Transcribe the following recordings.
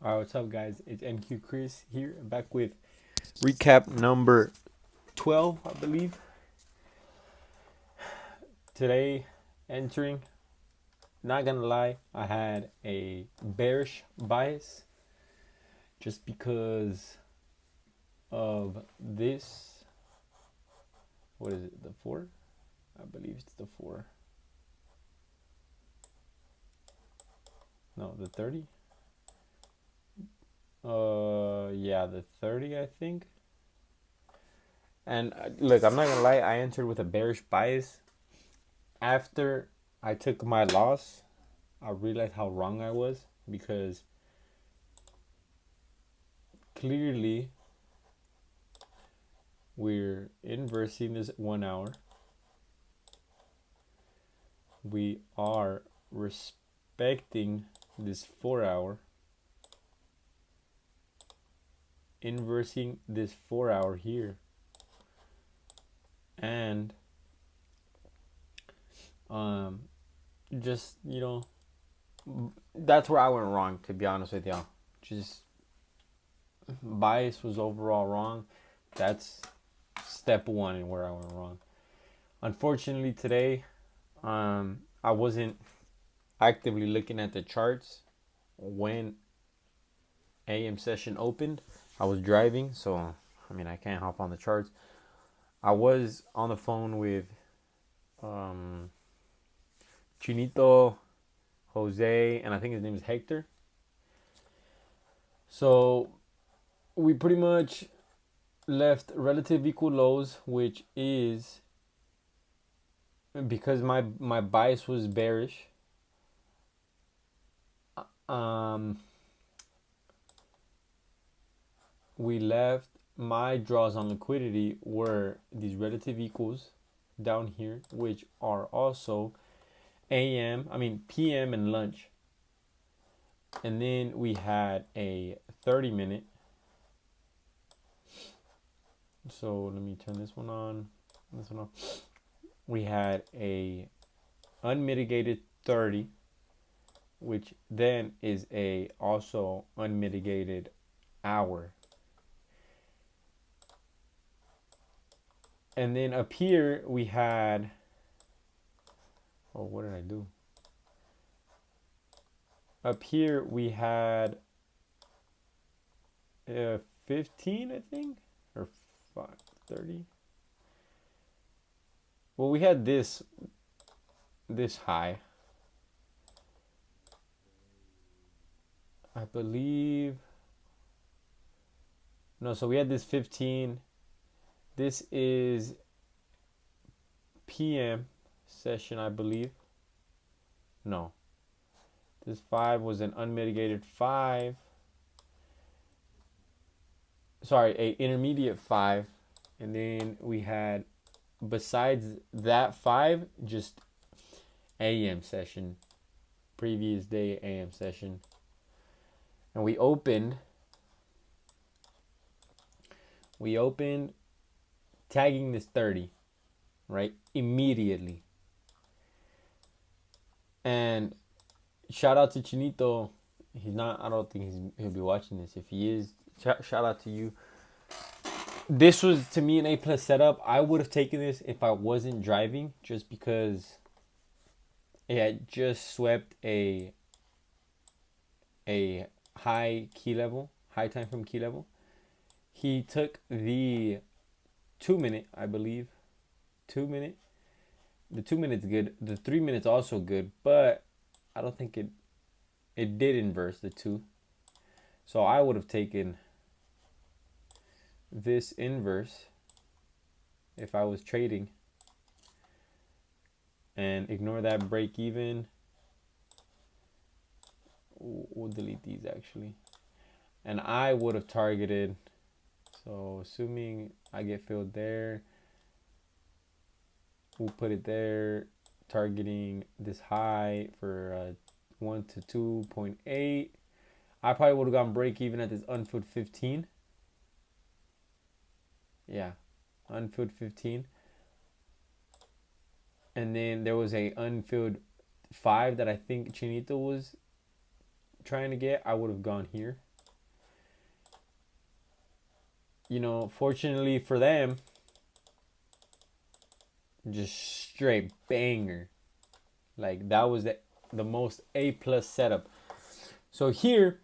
What's up, guys? It's MQ Chris here, back with recap number 12, I believe. Today, entering, not gonna lie, I had a bearish bias just because of this. What is it, the 4? I believe it's the 4. No, the 30? Yeah, the 30, I think. And look, I'm not gonna lie, I entered with a bearish bias. After I took my loss, I realized how wrong I was because clearly we're inversing this 1 hour. We are respecting this 4 hour, inversing this 4 hour here, and just that's where I went wrong, to be honest with y'all. Just bias was overall wrong. That's step one in where I went wrong. Unfortunately, today, I wasn't actively looking at the charts when AM session opened. I was driving, so I can't hop on the charts. I was on the phone with um, Chinito, Jose, and I think his name is Hector. So we pretty much left relative equal lows, which is because my bias was bearish. Um, we left my draws on liquidity were these relative equals down here, which are also PM and lunch. And then we had a 30-minute. So let me turn this one on. This one off. We had a unmitigated 30, which then is a also unmitigated hour. And then up here we had, what did I do? Up here we had 15, I think, or 30. Well, we had this high, I believe. No, so we had this 15. This is PM session, I believe. No, this 5 was an unmitigated 5. Sorry, a intermediate 5. And then we had, besides that 5, just AM session, previous day AM session. And we opened tagging this 30, right? Immediately. And shout out to Chinito. He's not, I don't think he'll be watching this. If he is, shout out to you. This was, to me, an A+ setup. I would have taken this if I wasn't driving, just because it had just swept a high key level, high time from key level. He took the 2-minute, I believe. 2-minute. The 2 minutes good. The 3 minutes also good, but I don't think it did inverse the 2. So I would have taken this inverse if I was trading, and ignore that break even. We'll delete these actually. And I would have targeted, so assuming I get filled there, we'll put it there, targeting this high for 1 to 2.8. I probably would have gone break even at this unfilled 15. Yeah, unfilled 15. And then there was a unfilled 5 that I think Chinito was trying to get. I would have gone here. fortunately for them, just straight banger. Like that was the most A plus setup. So here,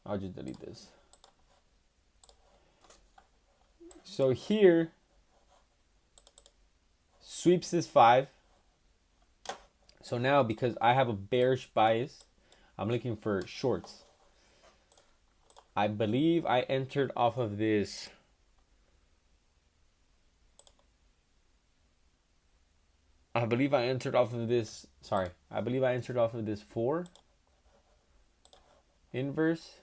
I'll just delete this. So here, sweeps is 5. So now, because I have a bearish bias, I'm looking for shorts. I believe I entered off of this. I believe I entered off of this. Sorry. I believe I entered off of this 4 inverse,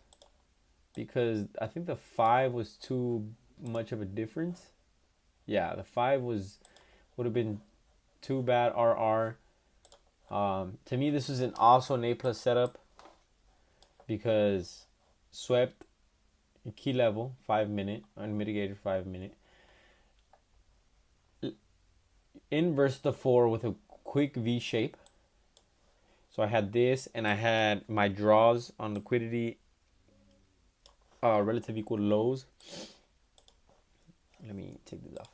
because I think the 5 was too much of a difference. Yeah, the 5 would have been too bad RR. To me, this was also an A plus setup, because swept key level 5-minute, unmitigated 5-minute, inverse the 4 with a quick V shape. So I had this, and I had my draws on liquidity, relative equal lows. Let me take this off.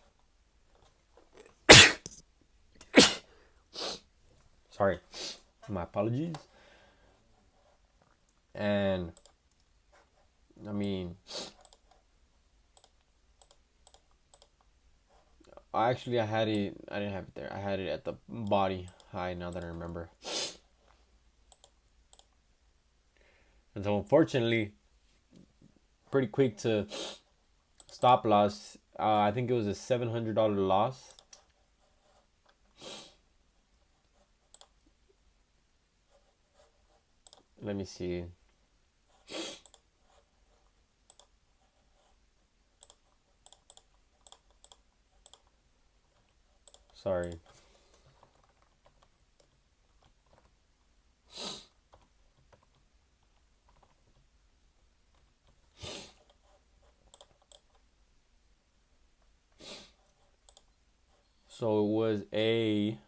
Sorry, my apologies. And I mean, actually, I didn't have it there. I had it at the body high, now that I remember. And so, unfortunately, pretty quick to stop loss. I think it was a $700 loss. Let me see. Sorry. So it was I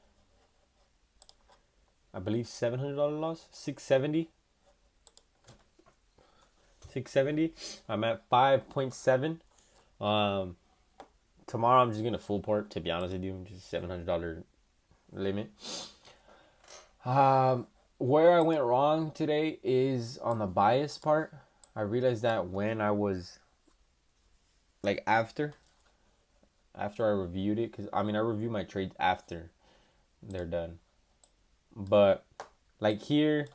believe $700 loss, 670. 670. I'm at 5.7. Tomorrow I'm just gonna full port, to be honest with you, just $700 limit. Where I went wrong today is on the bias part. I realized that when I was like after I reviewed it, because I review my trades after they're done. But like here,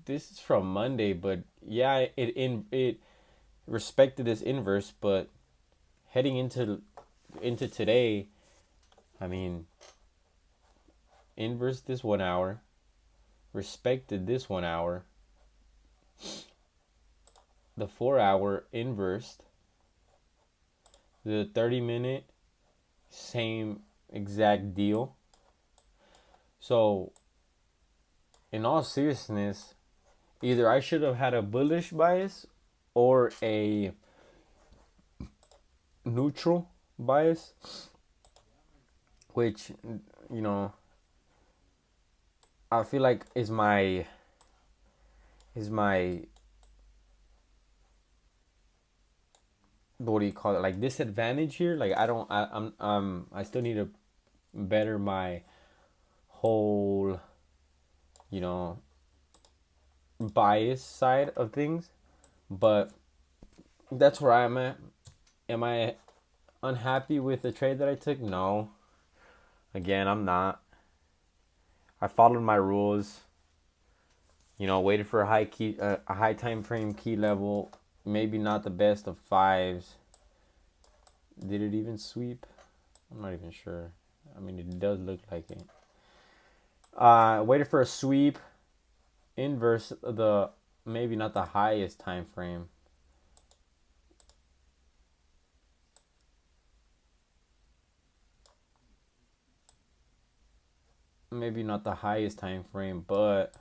this is from Monday, but yeah, it respected this inverse, but heading into today, inverse this 1 hour, respected this 1 hour, the 4 hour inversed, the 30-minute, same exact deal. So in all seriousness, either I should have had a bullish bias or a neutral bias, which, I feel like is my what do you call it, like, disadvantage here. Like, I still need to better my whole, bias side of things. But that's where I'm at. Am I unhappy with the trade that I took? No. Again, I'm not. I followed my rules. Waited for a high time frame key level. Maybe not the best of 5s. Did it even sweep? I'm not even sure. It does look like it. Waited for a sweep. Inverse the maybe not the highest time frame. Maybe not the highest time frame, but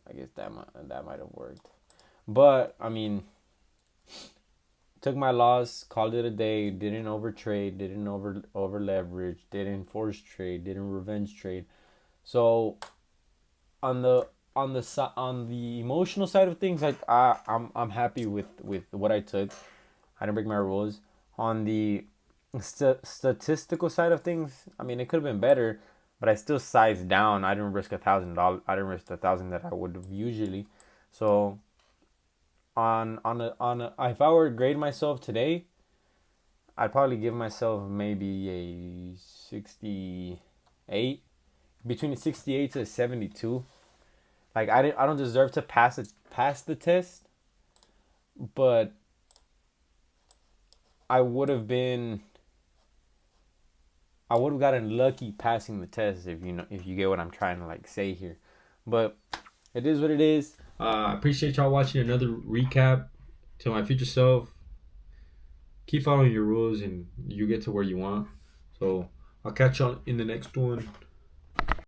I guess that might have worked. But took my loss, called it a day, didn't overtrade, didn't over leverage, didn't force trade, didn't revenge trade. So on the on the emotional side of things, I'm happy with what I took. I didn't break my rules. On the statistical side of things, I mean, it could have been better, but I still sized down. I didn't risk $1,000. I didn't risk 1,000 that I would have usually. So if I were to grade myself today, I'd probably give myself maybe a 68, between a 68 to a 72. Like I don't deserve to pass the test, but I would have been I would have gotten lucky passing the test, if you get what I'm trying to like say here. But it is what it is. I appreciate y'all watching another recap. To my future self, keep following your rules and you get to where you want. So I'll catch y'all in the next one.